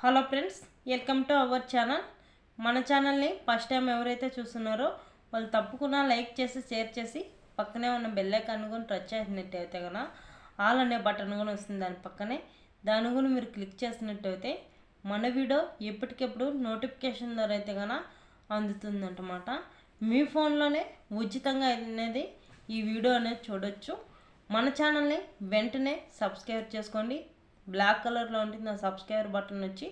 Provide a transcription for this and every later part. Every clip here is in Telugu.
Hello friends, welcome to our channel. మన ఛానల్ని ఫస్ట్ టైం ఎవరైతే చూస్తున్నారో వాళ్ళు తప్పకుండా లైక్ చేసి షేర్ చేసి పక్కనే ఉన్న బెల్ ఐకాన్ కూడా టచ్ చేసినట్టయితే కనుక ఆల్ అనే బటన్ కూడా వస్తుంది. దాని కూడా మీరు క్లిక్ చేసినట్టయితే మన వీడియో ఎప్పటికెప్పుడు నోటిఫికేషన్ ద్వారా అయితే కనుక అందుతుందన్నమాట. మీ ఫోన్లోనే ఉచితంగా అనేది ఈ వీడియో అనేది చూడొచ్చు. మన ఛానల్ని వెంటనే సబ్స్క్రైబ్ చేసుకోండి. బ్లాక్ కలర్లో ఉంటుంది ఆ సబ్స్క్రైబర్ బటన్ వచ్చి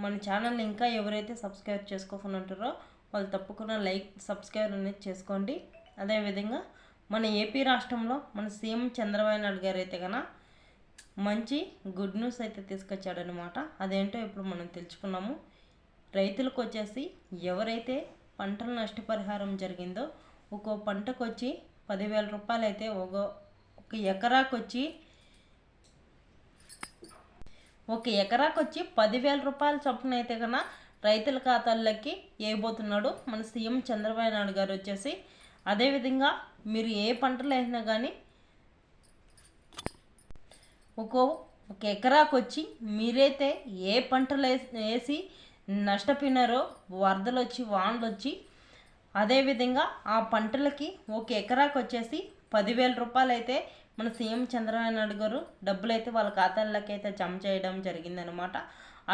మన ఛానల్ని ఇంకా ఎవరైతే సబ్స్క్రైబ్ చేసుకోకుండా ఉంటారో వాళ్ళు తప్పకుండా సబ్స్క్రైబ్ అనేది చేసుకోండి. అదేవిధంగా మన ఏపీ రాష్ట్రంలో మన సీఎం చంద్రబాబు నాయుడు గారు అయితే కనుక మంచి గుడ్ న్యూస్ అయితే తీసుకొచ్చాడనమాట. అదేంటో ఇప్పుడు మనం తెలుసుకున్నాము. రైతులకు వచ్చేసి ఎవరైతే పంటల నష్టపరిహారం జరిగిందో ఒక్కో పంటకు వచ్చి 10,000 రూపాయలు అయితే ఒక ఎకరాకు వచ్చి 10,000 రూపాయల చొప్పున అయితే కన్నా రైతుల ఖాతాల్లోకి వేయబోతున్నాడు మన సీఎం చంద్రబాబు నాయుడు గారు వచ్చేసి. అదేవిధంగా మీరు ఏ పంటలు వేసినా కానీ ఒక ఎకరాకు వచ్చి మీరైతే ఏ పంటలు వేసి నష్టపోయినారో వరదలు వచ్చి వానలు వచ్చి అదేవిధంగా ఆ పంటలకి ఒక ఎకరాకు వచ్చేసి 10,000 రూపాయలు అయితే మన సీఎం చంద్రబాబు నాయుడు గారు డబ్బులు అయితే వాళ్ళ ఖాతాల్లోకి అయితే జమ చేయడం జరిగిందనమాట.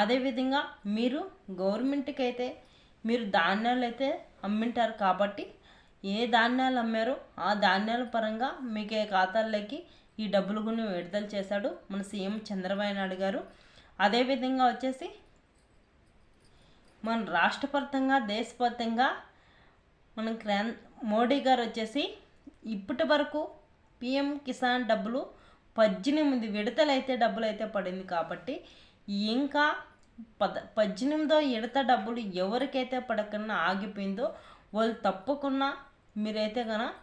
అదేవిధంగా మీరు గవర్నమెంట్కి అయితే మీరు ధాన్యాలు అయితే అమ్మింటారు కాబట్టి ఏ ధాన్యాలు అమ్మారో ఆ ధాన్యాల పరంగా మీకు ఖాతాల్లోకి ఈ డబ్బులు కూడా విడుదల చేశాడు మన సీఎం చంద్రబాబు నాయుడు గారు. అదేవిధంగా వచ్చేసి మన రాష్ట్రపరంగా దేశవ్యాప్తంగా మన మోడీ గారు వచ్చేసి ఇప్పటి వరకు పిఎం కిసాన్ డబ్బులు 18 విడతలు అయితే డబ్బులు అయితే పడింది కాబట్టి ఇంకా 18వ విడత డబ్బులు ఎవరికైతే పడకుండా ఆగిపోయిందో వాళ్ళు తప్పకుండా మీరైతే కనుక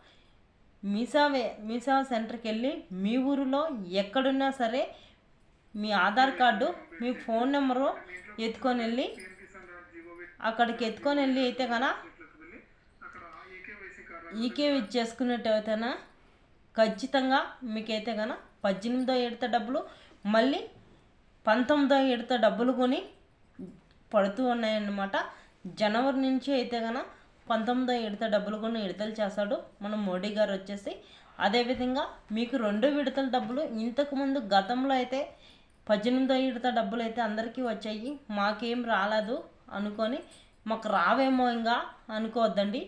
మీసేవ సెంటర్కి వెళ్ళి మీ ఊరిలో ఎక్కడున్నా సరే మీ ఆధార్ కార్డు మీ ఫోన్ నెంబరు ఎత్తుకొని వెళ్ళి అక్కడికి అయితే కనుక ఈకేవై చేసుకున్నట్టయితేనా ఖచ్చితంగా మీకైతే కనుక 18వ విడత డబ్బులు మళ్ళీ 19వ విడత డబ్బులు కొని పడుతూ ఉన్నాయన్నమాట. జనవరి నుంచి అయితే కనుక 19వ విడత డబ్బులు కొని విడుదల చేస్తాడు మన మోడీ గారు వచ్చేసి. అదేవిధంగా మీకు 2 విడతల డబ్బులు ఇంతకుముందు గతంలో అయితే 18వ విడత డబ్బులు అయితే అందరికీ వచ్చాయి, మాకేం రాలేదు అనుకొని మాకు రావేమో ఇంకా అనుకోవద్దండి.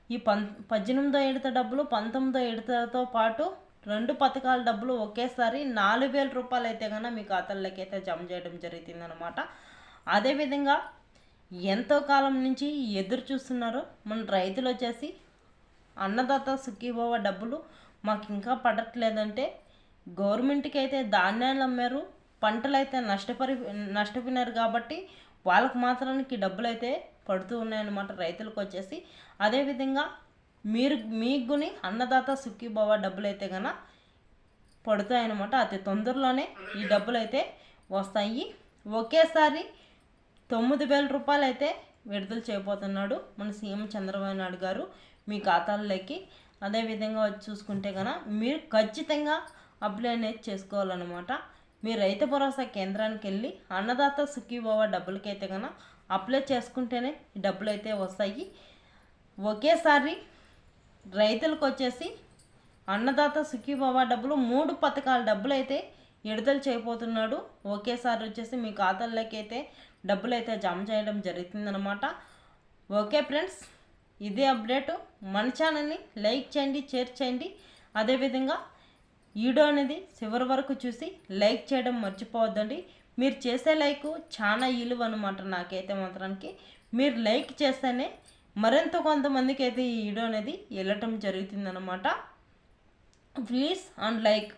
ఈ 18వ విడత డబ్బులు 19వ విడతతో పాటు 2 పథకాల డబ్బులు ఒకేసారి 4,000 రూపాయలు అయితే కనుక మీ ఖాతాల్లోకి అయితే జమ చేయడం జరుగుతుందన్నమాట. అదేవిధంగా ఎంతో కాలం నుంచి ఎదురు చూస్తున్నారు మన రైతులు వచ్చేసి అన్నదాత సుఖీభవ డబ్బులు మాకు ఇంకా పడట్లేదంటే గవర్నమెంట్కి అయితే ధాన్యాలు అమ్మారు, పంటలు అయితే నష్టపోయినారు కాబట్టి వాళ్ళకు మాత్రానికి డబ్బులు అయితే పడుతూ ఉన్నాయన్నమాట రైతులకు వచ్చేసి. అదేవిధంగా మీకు గుని అన్నదాత సుఖీభవ డబ్బులు అయితే కనుక పడుతాయన్నమాట. అతి తొందరలోనే ఈ డబ్బులు అయితే వస్తాయి. ఒకేసారి 9,000 రూపాయలు అయితే విడుదల చేయబోతున్నాడు మన సీఎం చంద్రబాబు నాయుడు గారు మీ ఖాతాల్లోకి. అదేవిధంగా చూసుకుంటే కనుక మీరు ఖచ్చితంగా అప్లై అనేది చేసుకోవాలన్నమాట. మీ రైతు భరోసా కేంద్రానికి వెళ్ళి అన్నదాత సుఖీభవ డబ్బులకైతే కనుక అప్లై చేసుకుంటేనే ఈ డబ్బులు అయితే వస్తాయి. ఒకేసారి రైతులకు వచ్చేసి అన్నదాత సుఖీభవ డబ్బులు 3 పథకాల డబ్బులు అయితే విడుదల చేయబోతున్నాడు. ఒకేసారి వచ్చేసి మీ ఖాతాల్లోకి అయితే డబ్బులు అయితే జమ చేయడం జరుగుతుందన్నమాట. ఓకే ఫ్రెండ్స్, ఇదే అప్డేటు. మన ఛానల్ని లైక్ చేయండి, షేర్ చేయండి. అదేవిధంగా వీడియో అనేది చివరి వరకు చూసి లైక్ చేయడం మర్చిపోవద్దండి. మీరు చేసే లైక్ చాలా విలువ అనమాట నాకైతే మాత్రానికి. మీరు లైక్ చేస్తేనే మరింత కొంతమందికి అయితే ఈ వీడియో అనేది వెళ్ళటం జరుగుతుందన్నమాట. Please and like.